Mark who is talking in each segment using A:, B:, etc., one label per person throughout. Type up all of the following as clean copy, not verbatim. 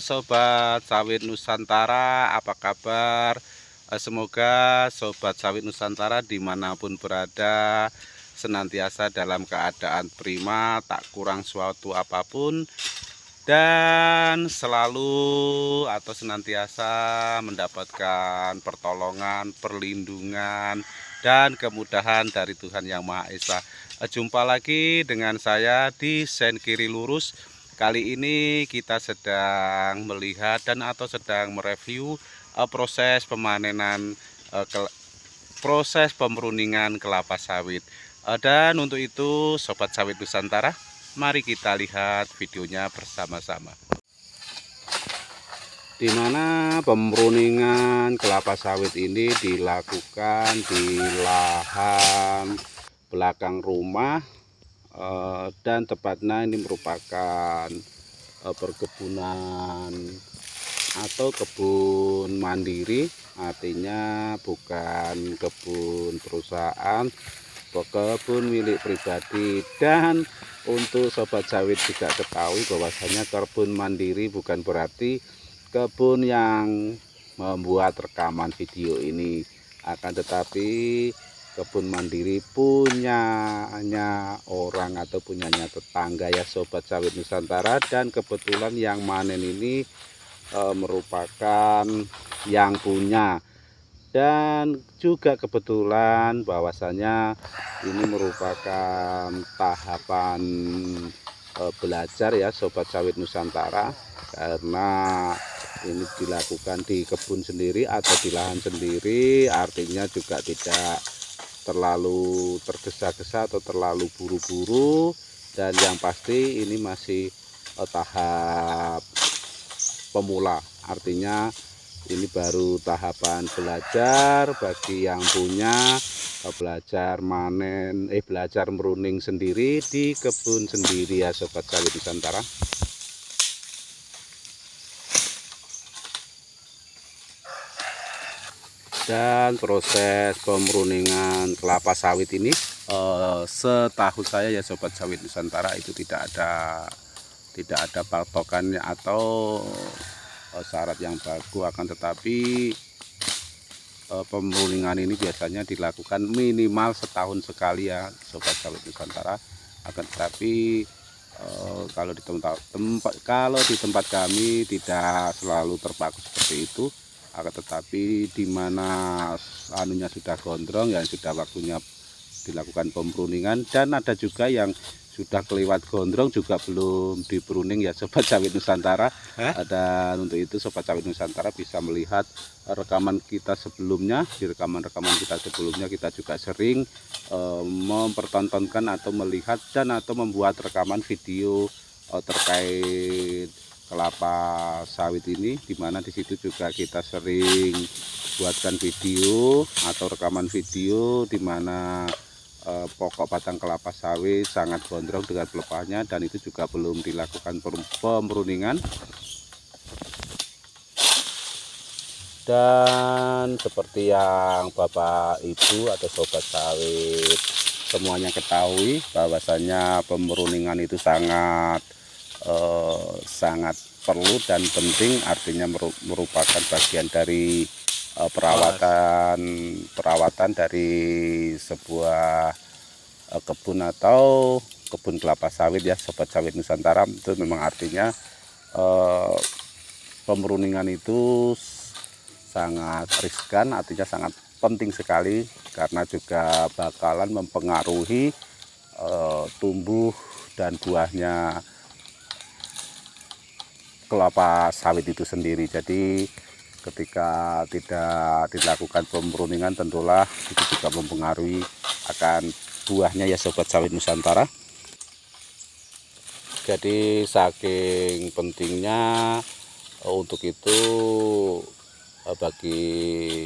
A: Sobat Sawit Nusantara, apa kabar? Semoga Sobat Sawit Nusantara dimanapun berada senantiasa dalam keadaan prima, tak kurang suatu apapun, dan selalu atau senantiasa mendapatkan pertolongan, perlindungan, dan kemudahan dari Tuhan Yang Maha Esa. Jumpa lagi dengan saya di Sen Kiri Lurus. Kali ini kita sedang melihat dan atau sedang mereview proses pemanenan, proses pemruningan kelapa sawit. Dan untuk itu Sobat Sawit Nusantara, mari kita lihat videonya bersama-sama. Di mana pemruningan kelapa sawit ini dilakukan di lahan belakang rumah, dan tepatnya ini merupakan perkebunan atau kebun mandiri, artinya bukan kebun perusahaan, kebun milik pribadi. Dan untuk Sobat Sawit juga ketahui bahwasanya kebun mandiri bukan berarti kebun yang membuat rekaman video ini, akan tetapi kebun mandiri punyanya orang atau punyanya tetangga ya Sobat Sawit Nusantara. Dan kebetulan yang manen ini merupakan yang punya, dan juga kebetulan bahwasanya ini merupakan tahapan belajar ya Sobat Sawit Nusantara, karena ini dilakukan di kebun sendiri atau di lahan sendiri, artinya juga tidak terlalu tergesa-gesa atau terlalu buru-buru. Dan yang pasti ini masih tahap pemula, artinya ini baru tahapan belajar bagi yang punya, belajar manen, belajar meruning sendiri di kebun sendiri ya Sobat Sawit Nusantara. Dan proses pemruningan kelapa sawit ini, setahu saya ya Sobat Sawit Nusantara, itu tidak ada patokannya atau syarat yang baku, akan tetapi pemruningan ini biasanya dilakukan minimal setahun sekali ya Sobat Sawit Nusantara. Akan tetapi kalau di tempat kami tidak selalu terpaku seperti itu, akan tetapi di mana anunya sudah gondrong ya sudah waktunya dilakukan pemruningan. Dan ada juga yang sudah kelewat gondrong juga belum dipruning ya Sobat Sawit Nusantara. Dan untuk itu Sobat Sawit Nusantara bisa melihat rekaman kita sebelumnya. Di rekaman-rekaman kita sebelumnya kita juga sering mempertontonkan atau melihat dan atau membuat rekaman video terkait kelapa sawit ini, dimana di situ juga kita sering buatkan video atau rekaman video dimana pokok batang kelapa sawit sangat gondrong dengan pelepahnya, dan itu juga belum dilakukan pemruningan. Dan seperti yang Bapak Ibu atau Sobat Sawit semuanya ketahui, bahwasanya pemruningan itu sangat perlu dan penting, artinya merupakan bagian dari perawatan dari sebuah kebun atau kebun kelapa sawit ya Sobat Sawit Nusantara. Itu memang artinya pemruningan itu sangat riskan, artinya sangat penting sekali, karena juga bakalan mempengaruhi tumbuh dan buahnya kelapa sawit itu sendiri. Jadi ketika tidak dilakukan pemruningan, tentulah itu juga mempengaruhi akan buahnya ya Sobat Sawit Nusantara. Jadi saking pentingnya untuk itu bagi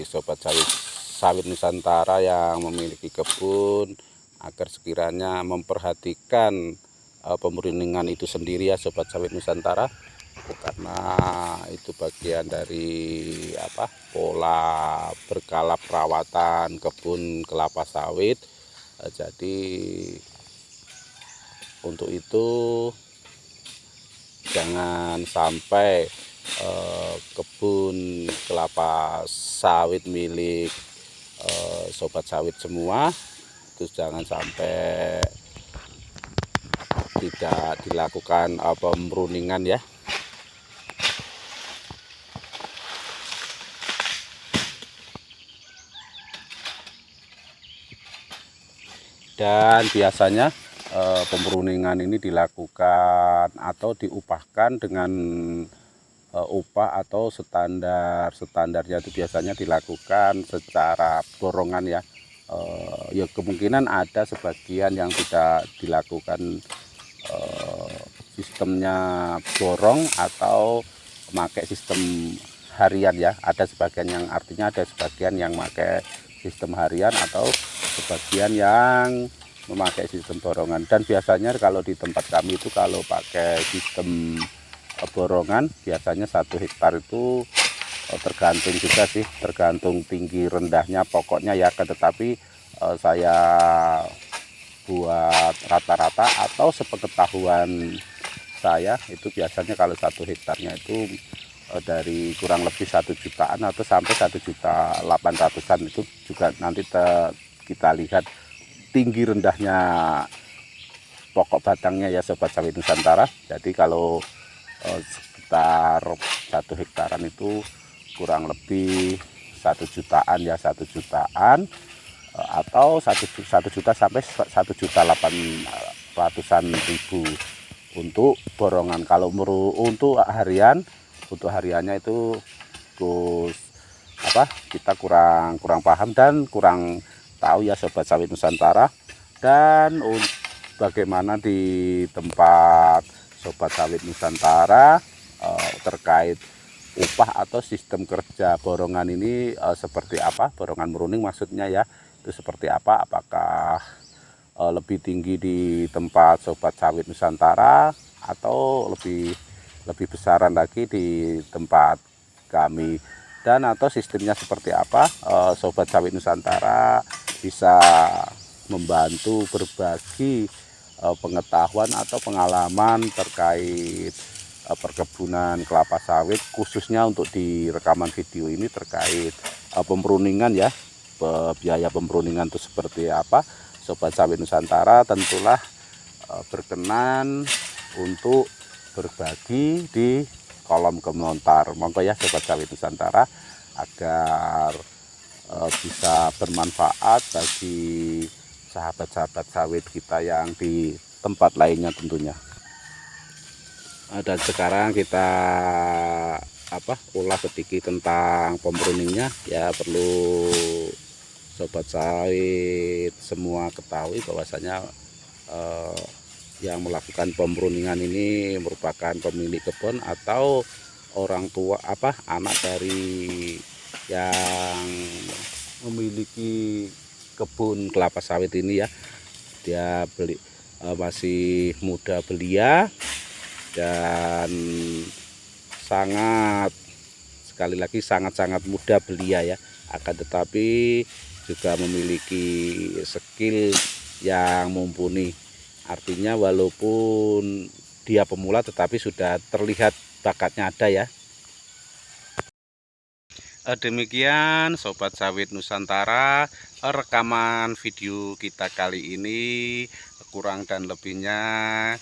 A: Sobat Sawit Nusantara yang memiliki kebun, agar sekiranya memperhatikan pemruningan itu sendiri ya Sobat Sawit Nusantara, karena itu bagian dari pola berkala perawatan kebun kelapa sawit. Jadi untuk itu jangan sampai kebun kelapa sawit milik sobat sawit semua. Terus jangan sampai tidak dilakukan pemruningan ya. Dan biasanya pemruningan ini dilakukan atau diupahkan dengan upah atau standarnya itu biasanya dilakukan secara borongan ya. Ya kemungkinan ada sebagian yang tidak dilakukan sistemnya borong atau memakai sistem harian ya. Ada sebagian yang artinya ada sebagian yang memakai sistem harian atau sebagian yang memakai sistem borongan. Dan biasanya kalau di tempat kami itu kalau pakai sistem borongan biasanya 1 hektar itu tergantung juga sih, tergantung tinggi rendahnya pokoknya ya. Tetapi saya buat rata-rata atau sepengetahuan saya itu biasanya kalau 1 hektarnya itu dari kurang lebih 1 jutaan atau sampai 1.800.000-an. Itu juga nanti kita lihat tinggi rendahnya pokok batangnya ya sobat sawit Nusantara. Jadi kalau sekitar 1 hektaran itu kurang lebih 1 jutaan ya, 1 jutaan atau 1 juta sampai 1.800.000 untuk borongan. Kalau untuk hariannya itu terus kita kurang paham dan kurang tahu ya sobat sawit Nusantara. Dan bagaimana di tempat sobat sawit Nusantara terkait upah atau sistem kerja borongan ini seperti apa, borongan meruning maksudnya ya, itu seperti apa, apakah lebih tinggi di tempat sobat sawit Nusantara atau lebih besaran lagi di tempat kami, dan atau sistemnya seperti apa. Sobat sawit Nusantara bisa membantu berbagi pengetahuan atau pengalaman terkait perkebunan kelapa sawit, khususnya untuk di rekaman video ini terkait pemruningan ya. Biaya pemruningan itu seperti apa. Sobat sawit Nusantara tentulah berkenan untuk berbagi di kolom komentar. Monggo ya sobat sawit Nusantara, agar bisa bermanfaat bagi sahabat-sahabat sawit kita yang di tempat lainnya tentunya. Dan sekarang kita ulas sedikit tentang pemruningnya ya. Perlu sobat sawit semua ketahui bahwasanya yang melakukan pemruningan ini merupakan pemilik kebun atau orang tua anak dari yang memiliki kebun kelapa sawit ini ya. Dia masih muda belia dan sekali lagi sangat muda belia ya, akan tetapi juga memiliki skill yang mumpuni. Artinya walaupun dia pemula tetapi sudah terlihat bakatnya ada ya. Demikian sobat sawit Nusantara, rekaman video kita kali ini. Kurang dan lebihnya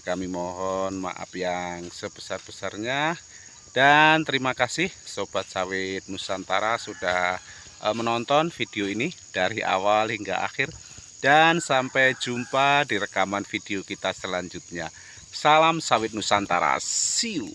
A: kami mohon maaf yang sebesar-besarnya. Dan terima kasih sobat sawit Nusantara sudah menonton video ini dari awal hingga akhir. Dan sampai jumpa di rekaman video kita selanjutnya. Salam sawit Nusantara, see you.